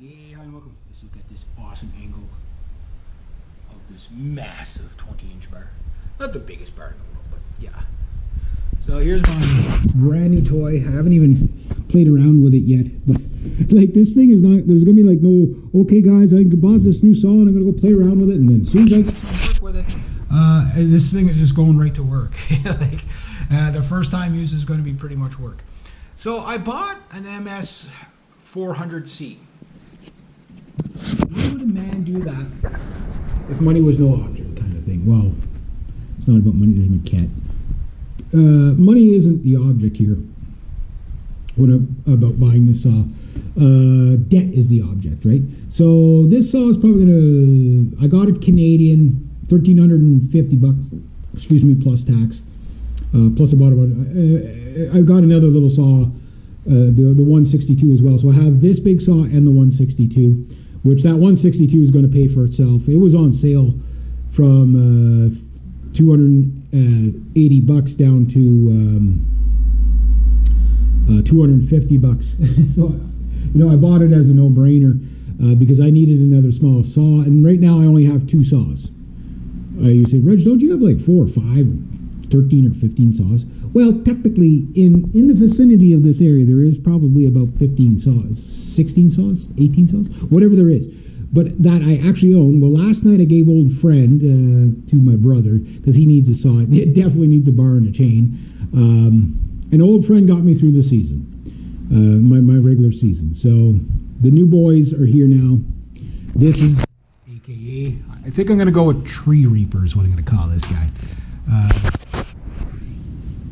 Yeah, hi and welcome. This has got this awesome angle of this massive 20-inch bar. Not the biggest bar in the world, but yeah. So here's my brand new toy. I haven't even played around with it yet, but like this thing is not, there's gonna be like no, okay guys, I bought this new saw and I'm gonna go play around with it, and then as soon as I get some work with it, this thing is just going right to work. The first time use is going to be pretty much work. So I bought an MS 400C. Why would a man do that if money was no object, kind of thing? Well, it's not about money. There's my cat. Money isn't the object here. About buying this saw, debt is the object, right? So this saw is probably gonna. I got it Canadian, $1,350. Excuse me, plus tax. Plus about. I've got another little saw, the 162 as well. So I have this big saw and the 162. Which that 162 is going to pay for itself. It was on sale from $280 down to $250. So, I bought it as a no-brainer because I needed another small saw, and right now I only have 2 saws. You say, Reg, don't you have like 4 or 5, 13 or 15 saws? Well, technically, in the vicinity of this area, there is probably about 15 saws. 16 saws, 18 saws, whatever there is, but that I actually own. Well, last night I gave old friend to my brother because he needs a saw. It definitely needs a bar and a chain. An old friend got me through the season, my regular season. So the new boys are here now. This is AKA. I think I'm going to go with Tree Reaper is what I'm going to call this guy.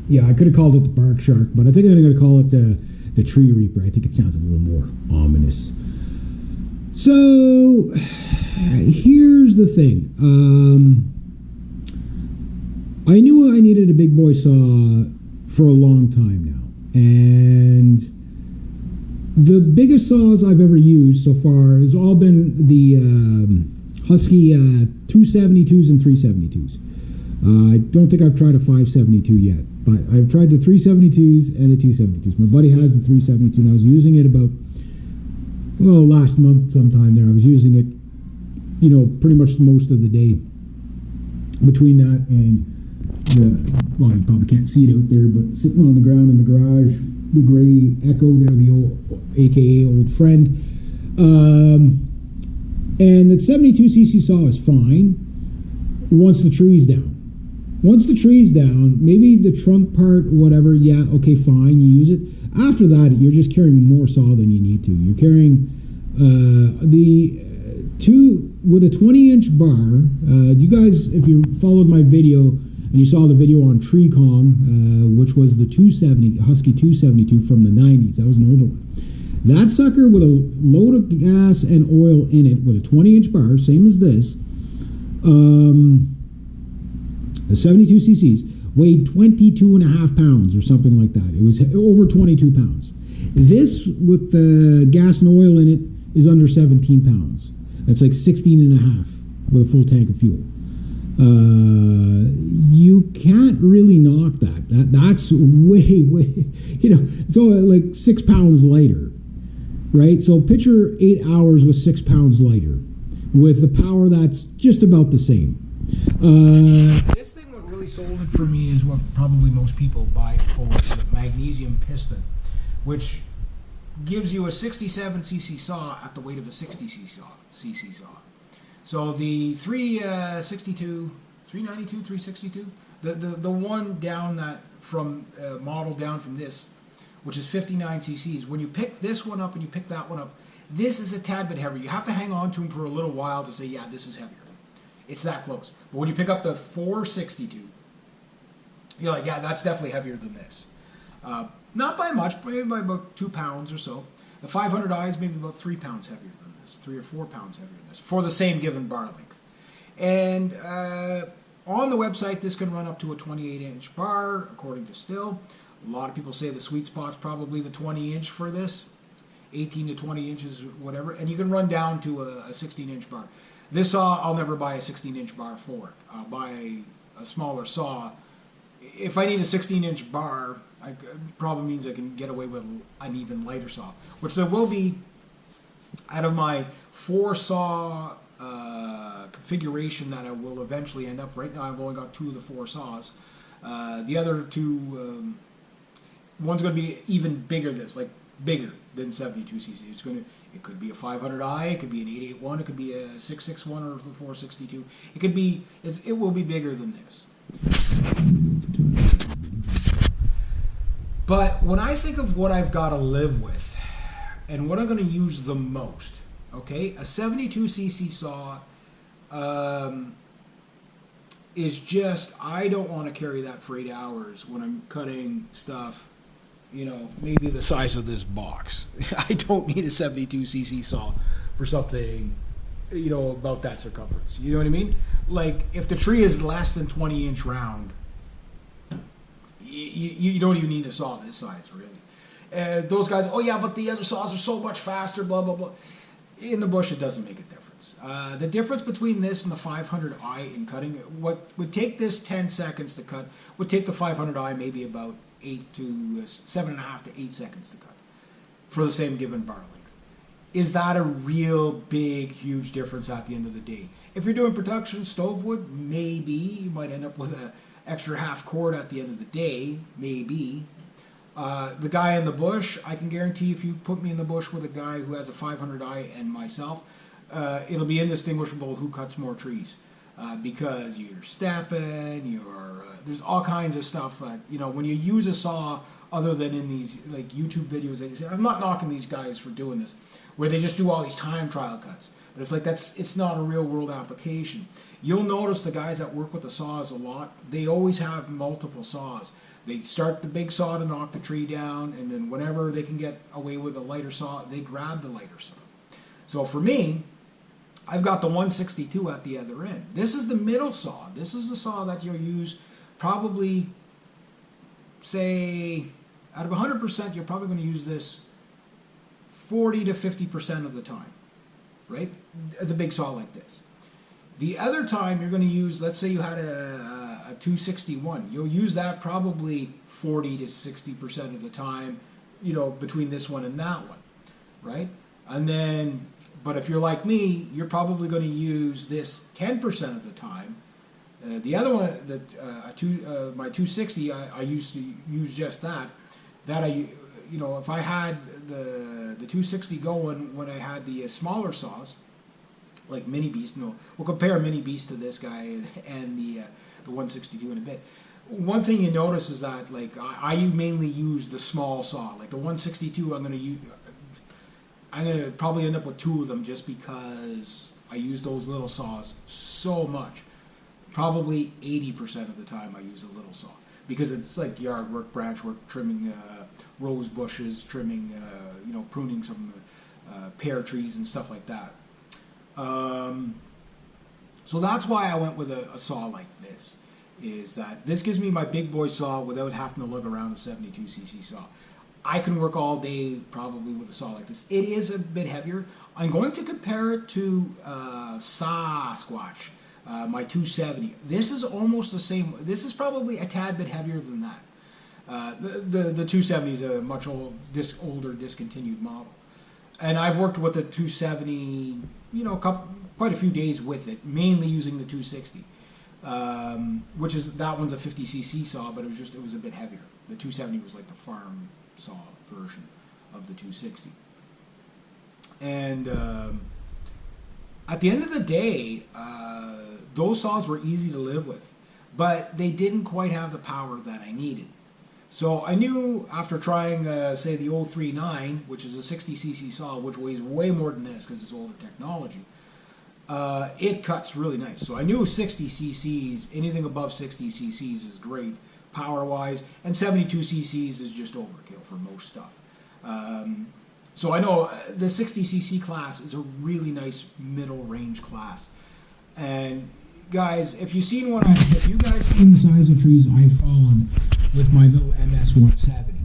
Yeah, I could have called it the Bark Shark, but I think I'm going to call it the Tree Reaper. I think it sounds a little more ominous. So here's the thing. I knew I needed a big boy saw for a long time now, and the biggest saws I've ever used so far has all been the Husky 272s and 372s. I don't think I've tried a 572 yet. But I've tried the 372s and the 272s. My buddy has the 372, and I was using it about, last month sometime there. I was using it, pretty much most of the day. Between that and you probably can't see it out there, but sitting on the ground in the garage, the gray Echo there, the old, AKA old friend. And the 72cc saw is fine once the tree's down. Once the tree's down, maybe the trunk part, whatever, yeah, okay, fine, you use it. After that, you're just carrying more saw than you need to. You're carrying with a 20-inch bar. You guys, if you followed my video and you saw the video on Tree Kong, which was the Husky 272 from the 90s, that was an older one. That sucker with a load of gas and oil in it with a 20-inch bar, same as this, the 72 cc's weighed 22 and a half pounds or something like that. It was over 22 pounds. This with the gas and oil in it is under 17 pounds. That's like 16 and a half with a full tank of fuel. You can't really knock that. That's way, so like 6 pounds lighter, right? So picture 8 hours with 6 pounds lighter with the power that's just about the same. This thing, what really sold it for me is what probably most people buy it for, the magnesium piston, which gives you a 67cc saw at the weight of a 60cc saw. So the 362, 392, 362, the one down that from model down from this, which is 59 cc's. When you pick this one up and you pick that one up, this is a tad bit heavier. You have to hang on to them for a little while to say, yeah, this is heavier. It's that close. But when you pick up the 462, you're like, yeah, that's definitely heavier than this. Not by much, maybe by about 2 pounds or so. The 500i is maybe about 3 pounds heavier than this, 3 or 4 pounds heavier than this, for the same given bar length. And on the website, this can run up to a 28-inch bar, according to Stihl. A lot of people say the sweet spot's probably the 20-inch for this, 18 to 20 inches, whatever. And you can run down to a 16-inch bar. This saw, I'll never buy a 16-inch bar for it. I'll buy a smaller saw. If I need a 16-inch bar, it probably means I can get away with an even lighter saw, which there will be Out of my 4-saw configuration that I will eventually end up, right now I've only got 2 of the 4 saws. The other 2, one's going to be even bigger bigger than 72cc. It could be a 500i, it could be an 881, it could be a 661 or the 462. It will be bigger than this. But when I think of what I've got to live with and what I'm going to use the most, okay, a 72cc saw is just, I don't want to carry that for 8 hours when I'm cutting stuff, maybe the size of this box. I don't need a 72cc saw for something, about that circumference. You know what I mean? Like, if the tree is less than 20-inch round, you don't even need a saw this size, really. Those guys, oh yeah, but the other saws are so much faster, blah, blah, blah. In the bush, it doesn't make a difference. The difference between this and the 500i in cutting, what would take this 10 seconds to cut, would take the 500i maybe about 7.5 to 8 seconds to cut for the same given bar length. Is that a real big, huge difference at the end of the day? If you're doing production stove wood, maybe you might end up with an extra half cord at the end of the day, maybe. The guy in the bush, I can guarantee if you put me in the bush with a guy who has a 500i and myself, it'll be indistinguishable who cuts more trees. Because you're stepping, there's all kinds of stuff that, when you use a saw, other than in these like YouTube videos that you say, I'm not knocking these guys for doing this, where they just do all these time trial cuts. But it's like, it's not a real world application. You'll notice the guys that work with the saws a lot, they always have multiple saws. They start the big saw to knock the tree down, and then whenever they can get away with a lighter saw, they grab the lighter saw. So for me, I've got the 162 at the other end. This is the middle saw. This is the saw that you'll use probably, say, out of 100%, you're probably going to use this 40 to 50% of the time, right? The big saw like this. The other time you're going to use, let's say you had a 261, you'll use that probably 40 to 60% of the time, between this one and that one, right? And then, but if you're like me, you're probably going to use this 10% of the time. The other one, my 260, I used to use just that. That if I had the 260 going when I had the smaller saws, like Mini Beast, we'll compare Mini Beast to this guy and the 162 in a bit. One thing you notice is that, like, I mainly use the small saw. Like the 162, I'm going to probably end up with 2 of them just because I use those little saws so much. Probably 80% of the time I use a little saw because it's like yard work, branch work, trimming rose bushes, trimming, pruning some pear trees and stuff like that. So that's why I went with a saw like this, is that this gives me my big boy saw without having to lug around a 72cc saw. I can work all day probably with a saw like this. It is a bit heavier. I'm going to compare it to Sasquatch, my 270. This is almost the same. This is probably a tad bit heavier than that. The 270 is a much older discontinued model. And I've worked with the 270, quite a few days with it, mainly using the 260, that one's a 50cc saw, but it was a bit heavier. The 270 was like the farm saw version of the 260. And at the end of the day, those saws were easy to live with, but they didn't quite have the power that I needed. So I knew after trying, say, the 039, which is a 60cc saw, which weighs way more than this because it's older technology, it cuts really nice. So I knew 60 cc's, anything above 60 cc's is great power-wise, and 72 cc's is just overkill for most stuff. So I know the 60 cc class is a really nice middle range class. And guys, if you guys seen the size of trees I've fallen with my little MS 170,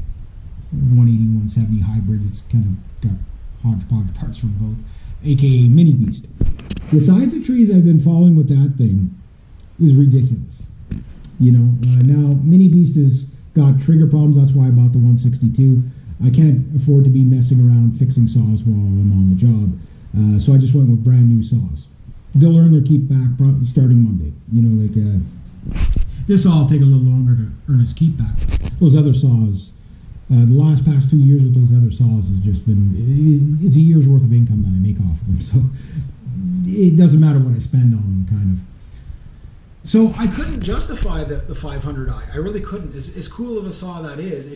180, 170 hybrid, it's kind of got hodgepodge parts from both, aka Mini Beast. The size of trees I've been falling with that thing is ridiculous. Now Mini Beast has got trigger problems. That's why I bought the 162. I can't afford to be messing around fixing saws while I'm on the job. So I just went with brand new saws. They'll earn their keep back starting Monday. You know, like this saw will take a little longer to earn its keep back. Those other saws, the past 2 years with those other saws has just been, it's a year's worth of income that I make off of them. So it doesn't matter what I spend on them, kind of. So I couldn't justify the 500i. I really couldn't. As cool of a saw that is,